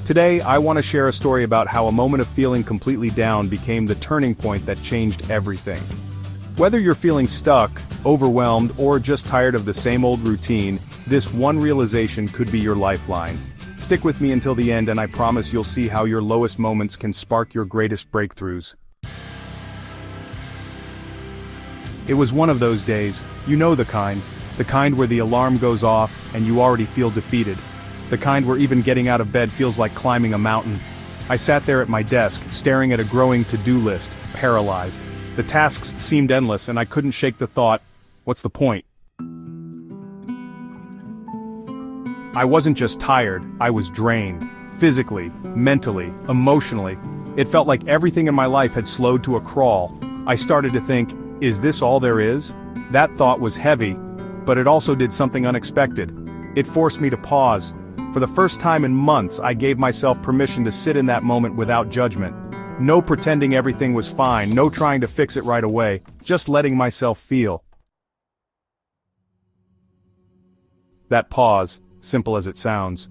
Today, I want to share a story about how a moment of feeling completely down became the turning point that changed everything. Whether you're feeling stuck, overwhelmed, or just tired of the same old routine, this one realization could be your lifeline. Stick with me until the end and I promise you'll see how your lowest moments can spark your greatest breakthroughs. It was one of those days, you know the kind where the alarm goes off and you already feel defeated. The kind where even getting out of bed feels like climbing a mountain. I sat there at my desk, staring at a growing to-do list, paralyzed. The tasks seemed endless and I couldn't shake the thought, what's the point? I wasn't just tired, I was drained. Physically, mentally, emotionally. It felt like everything in my life had slowed to a crawl. I started to think, is this all there is? That thought was heavy, but it also did something unexpected. It forced me to pause. For the first time in months, I gave myself permission to sit in that moment without judgment. No pretending everything was fine, no trying to fix it right away, just letting myself feel. That pause, simple as it sounds,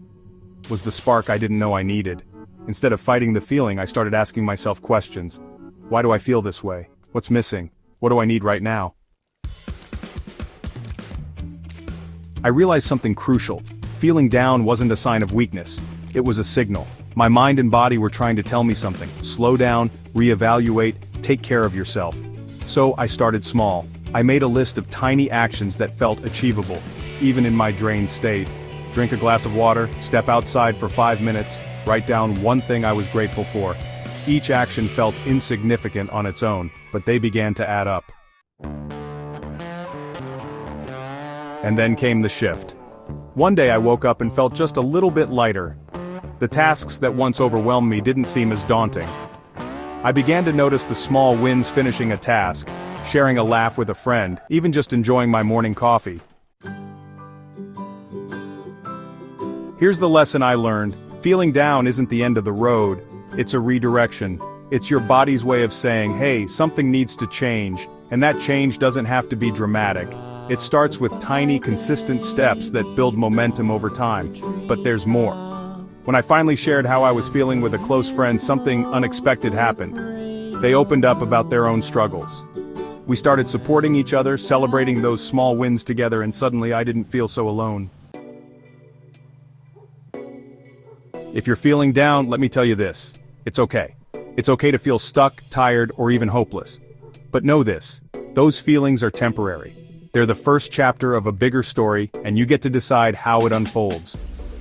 was the spark I didn't know I needed. Instead of fighting the feeling, I started asking myself questions. Why do I feel this way? What's missing? What do I need right now? I realized something crucial. Feeling down wasn't a sign of weakness. It was a signal. My mind and body were trying to tell me something. Slow down, reevaluate, take care of yourself. So I started small. I made a list of tiny actions that felt achievable, even in my drained state. Drink a glass of water, step outside for 5 minutes, write down one thing I was grateful for. Each action felt insignificant on its own, but they began to add up. And then came the shift. One day I woke up and felt just a little bit lighter. The tasks that once overwhelmed me didn't seem as daunting. I began to notice the small wins: finishing a task, sharing a laugh with a friend, even just enjoying my morning coffee. Here's the lesson I learned. Feeling down isn't the end of the road, it's a redirection. It's your body's way of saying, hey, something needs to change, and that change doesn't have to be dramatic. It starts with tiny, consistent steps that build momentum over time. But there's more. When I finally shared how I was feeling with a close friend, something unexpected happened. They opened up about their own struggles. We started supporting each other, celebrating those small wins together, and suddenly I didn't feel so alone. If you're feeling down, let me tell you this. It's okay. It's okay to feel stuck, tired, or even hopeless. But know this, those feelings are temporary. They're the first chapter of a bigger story, and you get to decide how it unfolds.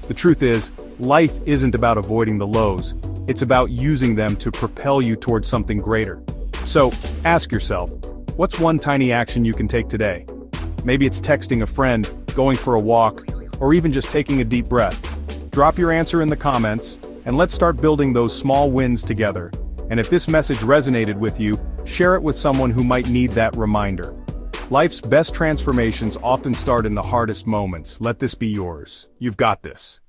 The truth is, life isn't about avoiding the lows, it's about using them to propel you towards something greater. So, ask yourself, what's one tiny action you can take today? Maybe it's texting a friend, going for a walk, or even just taking a deep breath. Drop your answer in the comments, and let's start building those small wins together. And if this message resonated with you, share it with someone who might need that reminder. Life's best transformations often start in the hardest moments. Let this be yours. You've got this.